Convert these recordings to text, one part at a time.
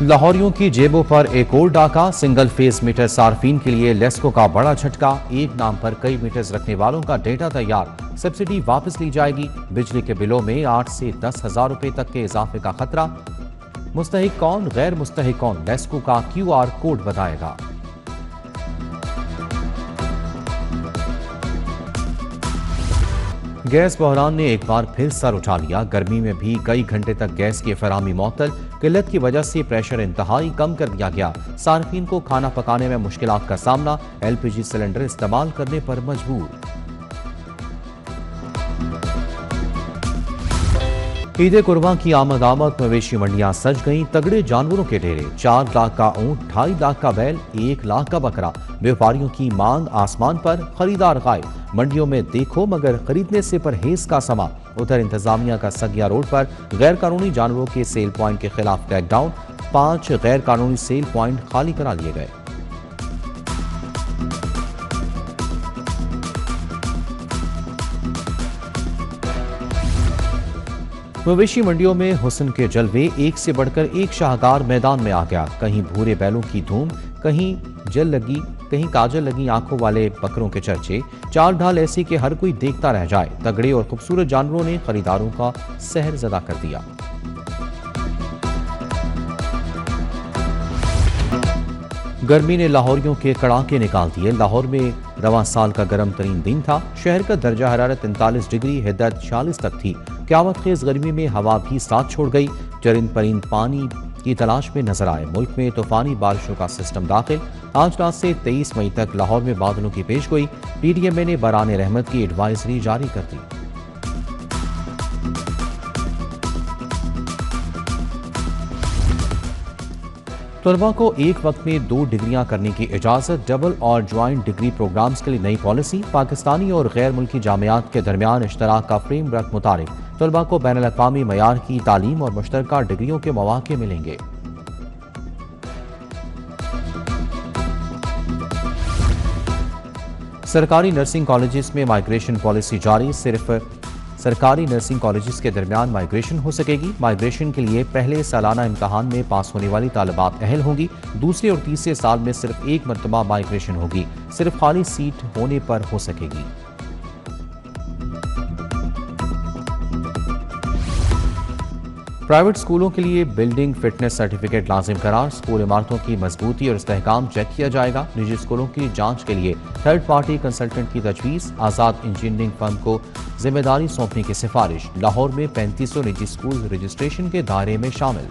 लाहौरियों की जेबों पर एक और डाका। सिंगल फेस मीटर सार्फिन के लिए लेस्को का बड़ा झटका। एक नाम पर कई मीटर्स रखने वालों का डेटा तैयार, सब्सिडी वापस ली जाएगी। बिजली के बिलों में 8 से 10,000 रुपए तक के इजाफे का खतरा। मुस्तहिक कौन, गैर मुस्तहिक कौन, लेस्को का QR कोड बताएगा। गैस बहरान ने एक बार फिर सर उठा लिया। गर्मी में भी कई घंटे तक गैस की फराहमी मुअत्तल। किल्लत की वजह से प्रेशर इंतहाई कम कर दिया गया। सार्फिन को खाना पकाने में मुश्किलात का सामना। LPG सिलेंडर इस्तेमाल करने पर मजबूर। ईद कुर्बान की आमद मवेशी मंडियां सज गईं। तगड़े जानवरों के ढेरे, 4 लाख का ऊंट, 2.5 लाख का बैल, 1 लाख का बकरा। व्यापारियों की मांग आसमान पर, खरीदार गायब। मंडियों में देखो मगर खरीदने से परहेज का समा। उधर इंतजामिया का सगिया रोड पर गैर कानूनी जानवरों के सेल पॉइंट के खिलाफ क्रैकडाउन। 5 गैर कानूनी सेल पॉइंट खाली करा लिए गए। मवेशी मंडियों में हुस्न के जलवे, एक से बढ़कर एक शाहकार मैदान में आ गया। कहीं भूरे बैलों की धूम, कहीं काजल लगी आंखों वाले बकरों के चर्चे। चाल ढाल ऐसी कि हर कोई देखता रह जाए। तगड़े और खूबसूरत जानवरों ने खरीदारों का सहर ज़दा कर दिया। गर्मी ने लाहौरियों के कड़ाके निकाल दिए। लाहौर में रवां साल का गर्म तरीन दिन था। शहर का दर्जा हरारत 43 डिग्री, हिद्दत 46 तक थी। क़यामत खेज गर्मी में हवा भी साथ छोड़ गई। चरिंद परिंद पानी की तलाश में नजर आए। मुल्क में तूफानी बारिशों का सिस्टम दाखिल। आज रात से 23 मई तक लाहौर में बादलों की पेशगोई। PDMA ने बराने रहमत की एडवाइजरी जारी कर दी। तलबा को एक वक्त में 2 डिग्रियां करने की इजाजत। डबल और ज्वाइंट डिग्री प्रोग्राम्स के लिए नई पॉलिसी। पाकिस्तानी और गैर मुल्की जामियात के दरमियान इश्तराक का फ्रेमवर्क मुतारिफ। तलबा को बैनुल अक़वामी मयार की तालीम और मुश्तरका डिग्रियों के मौके मिलेंगे। सरकारी नर्सिंग कॉलेजेस में माइग्रेशन पॉलिसी जारी। सिर्फ सरकारी नर्सिंग कॉलेजेस के दरमियान माइग्रेशन हो सकेगी। माइग्रेशन के लिए पहले सालाना इम्तहान में पास होने वाली तालिबात अहल होंगी। दूसरे और तीसरे साल में सिर्फ एक मरतबा माइग्रेशन होगी। सिर्फ खाली सीट होने पर हो सकेगी। प्राइवेट स्कूलों के लिए बिल्डिंग फिटनेस सर्टिफिकेट लाजिम करार। स्कूल इमारतों की मजबूती और इस्तेहकाम चेक किया जाएगा। निजी स्कूलों की जांच के लिए थर्ड पार्टी कंसल्टेंट की तजवीज़। आज़ाद इंजीनियरिंग फर्म को जिम्मेदारी सौंपने की सिफारिश। लाहौर में 3500 निजी स्कूल रजिस्ट्रेशन के दायरे में शामिल।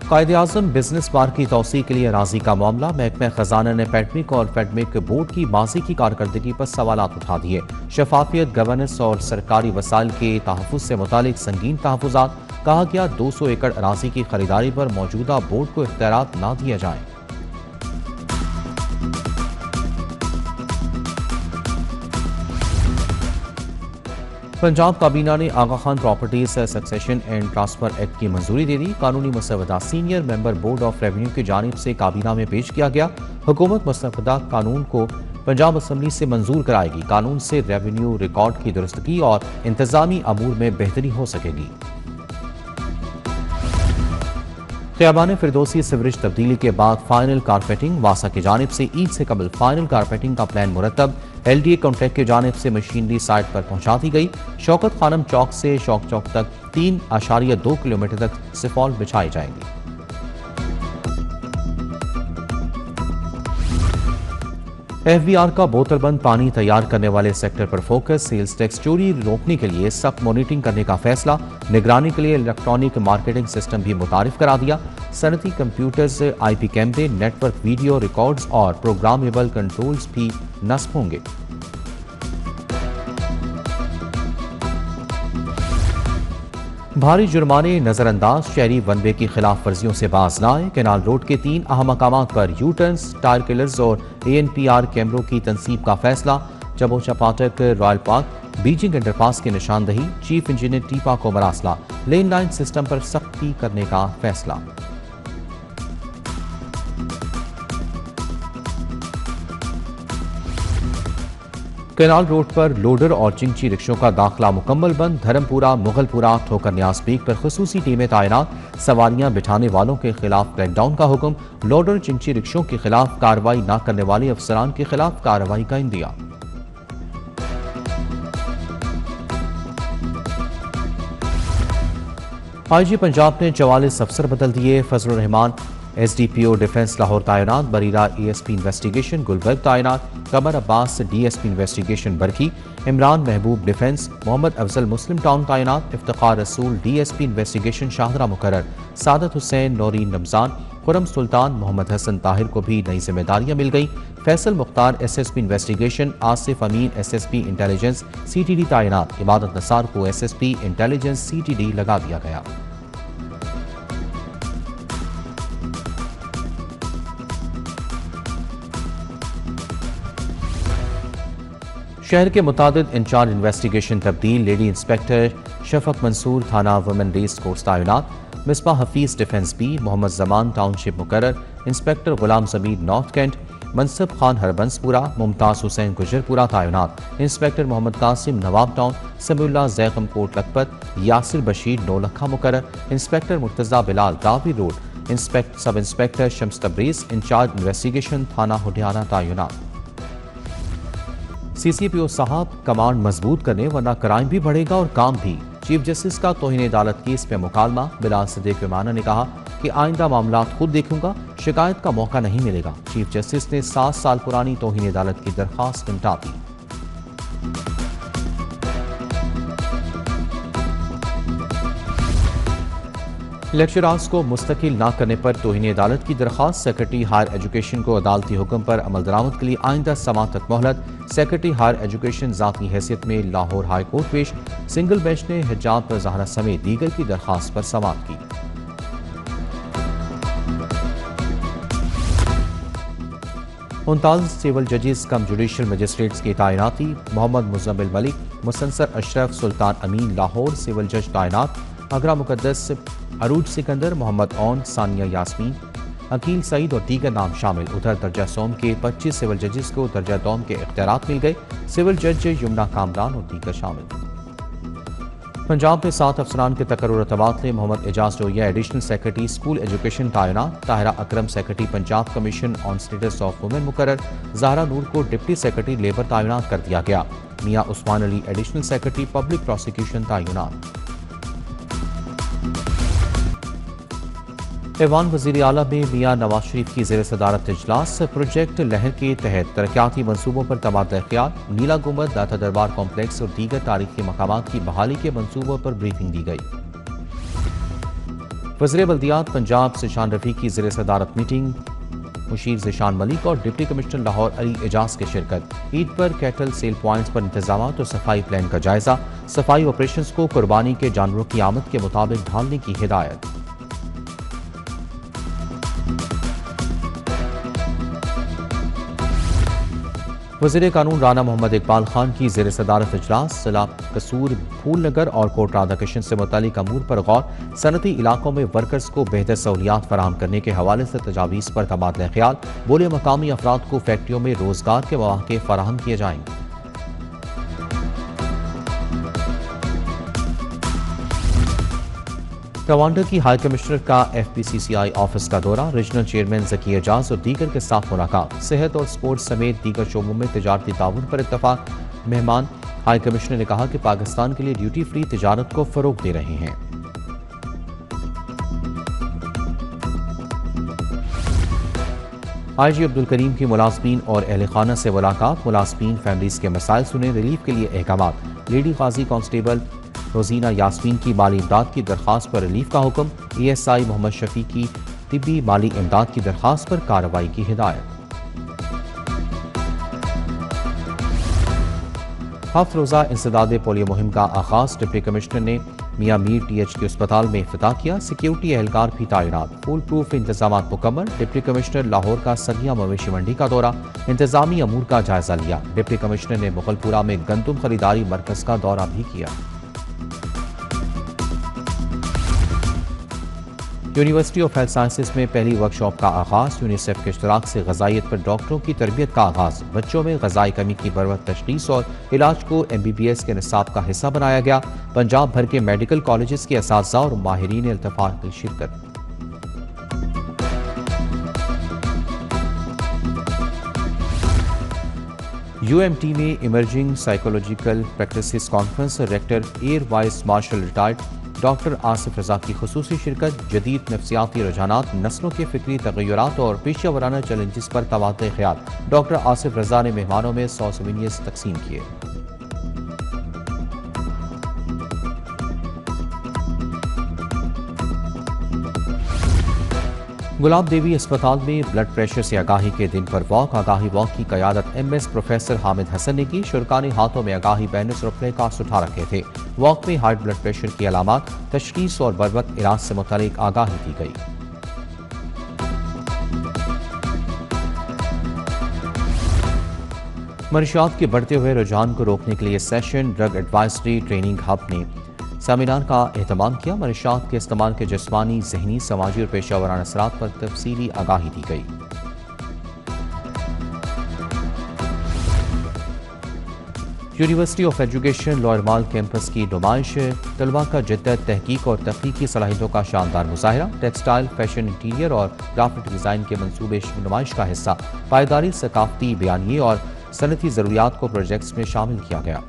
कायदे-आज़म बिजनेस पार्क की तौसीह के लिए राजी का मामला। महकमा खजाना ने पैडमिक और फेडमिक बोर्ड की माजी की कारकर्दगी पर सवालात उठा दिए। शफाफियत, गवर्नेंस और सरकारी वसाइल के तहफ़्फ़ुज़ से मुतालिक संगीन तहफ़्फ़ुज़ात। कहा गया 200 एकड़ अराज़ी की खरीदारी पर मौजूदा बोर्ड को इख्तियारात ना दिए जाएं। पंजाब काबीना ने Agha Khan properties succession and transfer act की मंजूरी दे दी। कानूनी मसवदा senior member board of revenue की जानिब से काबीना में पेश किया गया। हुकूमत मसवदा कानून को पंजाब असम्बली से मंजूर कराएगी। कानून से रेवेन्यू रिकॉर्ड की दुरुस्तगी और इंतजामी अमूर में बेहतरी हो सकेगी। ख़ियाबान फिरदौसी सिवरेज तब्दीली के बाद फाइनल कारपेटिंग। वासा की जानिब से ईद से कबल फाइनल कारपेटिंग का प्लान मुरतब। LDA कॉन्ट्रैक्ट की जानिब से मशीनरी साइट पर पहुंचा दी गई। शौकत खानम चौक से शौक चौक तक 3.2 किलोमीटर तक सिफॉल बिछाई जाएंगी। FBR का बोतलबंद पानी तैयार करने वाले सेक्टर पर फोकस। सेल्स टैक्स चोरी रोकने के लिए सख्त मॉनिटरिंग करने का फैसला। निगरानी के लिए इलेक्ट्रॉनिक मार्केटिंग सिस्टम भी मुतारिफ करा दिया। सनती कंप्यूटर्स, IP कैमरे, नेटवर्क वीडियो रिकॉर्ड्स और प्रोग्रामेबल कंट्रोल्स भी नस्ब होंगे। भारी जुर्माने नजरअंदाज। शहरी वन वे की खिलाफ वर्जियों से बाज न आए। कैनाल रोड के 3 अहम मकामात पर यू टर्न्स, टायर किलर्स और ANPR कैमरों की तनसीब का फैसला। चबोचा फाटक, रॉयल पार्क, बीजिंग अंडरपास की निशानदही। चीफ इंजीनियर टीपा को मरासला। लेन लाइन सिस्टम पर सख्ती करने का फैसला। कैनाल रोड पर लोडर और चिंची रिक्शों का दाखिला मुकम्मल बंद। धर्मपुरा, मुगलपुरा, ठोकर न्याज पीक पर खुसूसी टीमें तैनात। सवारियां बिठाने वालों के खिलाफ क्रैकडाउन का हुक्म। लोडर चिंची रिक्शों के खिलाफ कार्रवाई न करने वाले अफसरान के खिलाफ कार्रवाई का इंदिया। आईजी पंजाब ने 44 अफसर बदल दिए। फजलुर रहमान एसडीपीओ डिफेंस लाहौर तैनात। बरीरा एएसपी इन्वेस्टिगेशन गुलबर्ग तैनात। कमर अब्बास डीएसपी इन्वेस्टिगेशन बरकी। इमरान महबूब डिफेंस। मोहम्मद अफजल मुस्लिम टाउन तैनात। इफ्तिखार रसूल डीएसपी इन्वेस्टिगेशन शाहदरा मुकर्रर। सादत हुसैन नौरीन रमजान खुरम सुल्तान मोहम्मद हसन ताहिर को भी नई जिम्मेदारियां मिल गई। Faisal Mukhtar SSP investigation. Asif Amin SSP intelligence CTD तैनात। इबादत नसार को एसएसपी इंटेलिजेंस सीटीडी लगा दिया गया। शहर के मुतादिद इंचार्ज इन्वेस्टिगेशन तब्दील। लेडी इंस्पेक्टर शफक मंसूर थाना वुमेन रेस कोर्स तैनात। Misbah Hafeez defence B. Mohammad Zaman township मुकर्रर। Inspector Ghulam Zameer north cantt. Mansab Khan Harbanspura. Mumtaz Hussain Gujjarpura तैनात। Inspector Mohammad Qasim Nawab town. समीउल्लाह जैगम कोट लखपत। यासिर बशीर नौलखा मुकर्रर। Inspector Murtaza Bilal Davis road. Sub inspector Shams Tabrez incharge investigation थाना हुडियाना तैनात। सीसीपीओ साहब कमांड मजबूत करने वरना क्राइम भी बढ़ेगा और काम भी। चीफ जस्टिस का तौहीन अदालत केस पे मुकालमा। बिलाल सदीक विमाना ने कहा कि आइंदा मामला खुद देखूंगा, शिकायत का मौका नहीं मिलेगा। चीफ जस्टिस ने 7 साल पुरानी तौहीन अदालत की दरखास्त निपटा दी। लेक्चरार्स को मुस्तकिल ना करने पर तौहीन अदालत की दरखास्त। सेक्रेटरी हायर एजुकेशन को अदालती हुक्म पर अमल दरामद के लिए आइंदा समाअत तक मोहलत। सेक्रेटरी हायर एजुकेशन जाती हैसियत में लाहौर हाई कोर्ट पेश। सिंगल बेंच ने हिजाब पर ज़ाहरा समेत दीगर की दरखास्त पर समाअत की। 39 सिविल जजेस कम जुडिशल मजिस्ट्रेट्स की तैनाती। मोहम्मद मुजम्मिल मलिक, मुसन्सर अशरफ, सुल्तान अमीन लाहौर सिविल जज तैनात। अगरा मुकद्दस अरूज सिकंदर, मोहम्मद ओन, सानिया यास्मीन, अकील सईद और दीगर नाम शामिल। उधर दर्जा सोम के 25 सिविल जजेस को दर्जा दोम के इख्तियारात मिल गए। सिविल जज यमुना कामरान और दीगर शामिल। पंजाब में 7 अफसरान के तकर्रुर तबादले। मोहम्मद एजाज डोरिया एडिशनल सेक्रेटरी स्कूल एजुकेशन तैनात। Tahira Akram secretary Punjab commission on status of women मुकर्रर। ज़हरा नूर को डिप्टी सेक्रेटरी लेबर तैनात कर दिया गया। Mian Usman Ali additional secretary public prosecution तैनात। ऐवान वज़ीर आला में मियां नवाज शरीफ की ज़ेर सदारत इजलास। प्रोजेक्ट लहर के तहत तरक्याती मनसूबों पर तबादला ख्याल। नीला गुंबद, दाता दरबार कॉम्प्लेक्स और दीगर तारीखी मकामात की बहाली के मनसूबों पर ब्रीफिंग दी गई। वज़ीर बल्दियात पंजाब ज़िशान रफ़ी की ज़ेर सदारत मीटिंग। मुशीर ज़िशान मलिक और डिप्टी कमिश्नर लाहौर अली एजाज की शिरकत। ईद पर कैटल सेल पॉइंट्स पर इंतजाम और सफाई प्लान का जायजा। सफाई ऑपरेशंस को कुर्बानी के जानवरों की आमद के मुताबिक ढालने की हिदायत। वज़ीर कानून राना मोहम्मद इकबाल खान की ज़ेर सदारत इजलास। जिला कसूर, फूल नगर और कोट राधाकृष्ण से मुतालिक अमूर पर गौर। सनती इलाकों में वर्कर्स को बेहतर सहूलियात फराहम करने के हवाले से तजावीज़ पर तबादला ख्याल। बोले मकामी अफराद को फैक्ट्रियों में रोजगार के मौके फराहम किए जाएंगे। रवांडा की हाई कमिश्नर का FPCCI ऑफिस का दौरा। रीजनल चेयरमैन ज़की एजाज और दीगर के साथ मुलाकात। सेहत और स्पोर्ट्स समेत दीगर शोबों में तिजारती ताउन पर इत्तफाक। मेहमान हाई कमिश्नर ने कहा कि पाकिस्तान के लिए ड्यूटी फ्री तिजारत को फरोग दे रहे हैं। IG अब्दुल करीम की मुलाजमीन और अहल खाना से मुलाकात। मुलाजमीन फैमिलीज के मसाइल सुने, रिलीफ के लिए अहकामात। लेडी गाजी कांस्टेबल रोजीना यास्मीन की माली इमदाद की दरख्वास्त पर रिलीफ का हुक्म। ESI मोहम्मद शफी की तिब्बी माली इमदाद की दरख्वास्त पर कार्रवाई की हिदायत। हफ्त रोज़ा इंसदाद पोलियो मुहिम का आगाज। डिप्टी कमिश्नर ने मियां मीर THQ अस्पताल में इफ्तिताह किया। सिक्योरिटी एहलकार भी तैनात। फूल प्रूफ इंतजाम मुकम्मल। डिप्टी कमिश्नर लाहौर का सरिया मवेशी मंडी का दौरा। इंतजामी अमूर का जायजा लिया। डिप्टी कमिश्नर ने मुगलपुरा में गंदुम खरीदारी मरकज का दौरा भी किया। यूनिवर्सिटी ऑफ हेल्थ साइंसेज में पहली वर्कशॉप का आगाज। यूनिसेफ के इश्तराक से ग़िज़ाइयत पर डॉक्टरों की तरबियत का आगाज। बच्चों में ग़िज़ाई कमी की बरवक्त तशख़ीस और इलाज को MBBS के निसाब का हिस्सा बनाया गया। पंजाब भर के मेडिकल कॉलेज के असातिज़ा और माहिरीन इल्तिफ़ात की शिरकत। UMT में emerging psychological practices conference rector air vice marshal retired doctor Asif Raza की खुसूसी शिरकत। जदीद नफ्सियाती रुझानात, नस्लों के फिक्री तग़य्युरात और पेशा वराना चैलेंजेस पर तबादले ख्याल। डॉक्टर आसिफ रजा ने मेहमानों में 100 सोवेनियर्स तकसीम किए। गुलाब देवी अस्पताल में ब्लड प्रेशर से आगाही के दिन पर वॉक। आगाही वॉक की क़यादत MS प्रोफेसर हामिद हसन ने की। शुरका ने हाथों में आगाही बैनर्स और प्ले कार्ड्स उठा रखे थे। वॉक में हार्ट ब्लड प्रेशर की अलामात, तशख़ीस और बरवक्त इलाज से मुतालिक आगाही दी गई। मंशियात के बढ़ते हुए रुझान को रोकने के लिए session drug advisory training hub ने सेमिनार का एहतमाम किया। मंशियात के इस्तेमाल के जिस्मानी, ज़हनी, समाजी और पेशा वराना असरात पर तफसीली आगाही दी गई। यूनिवर्सिटी ऑफ एजुकेशन लॉयरमाल कैंपस की नुमाइश। तलबा का जिद्दत, तहकीक और तख्लीकी सलाहियतों का शानदार मुजाहिरा। टेक्सटाइल, फैशन, इंटीरियर और ग्राफिक डिज़ाइन के मनसूबे नुमाइश का हिस्सा। पायदारी, सकाफती बयानिए और सनती ज़रूरियात को प्रोजेक्ट्स में शामिल किया गया।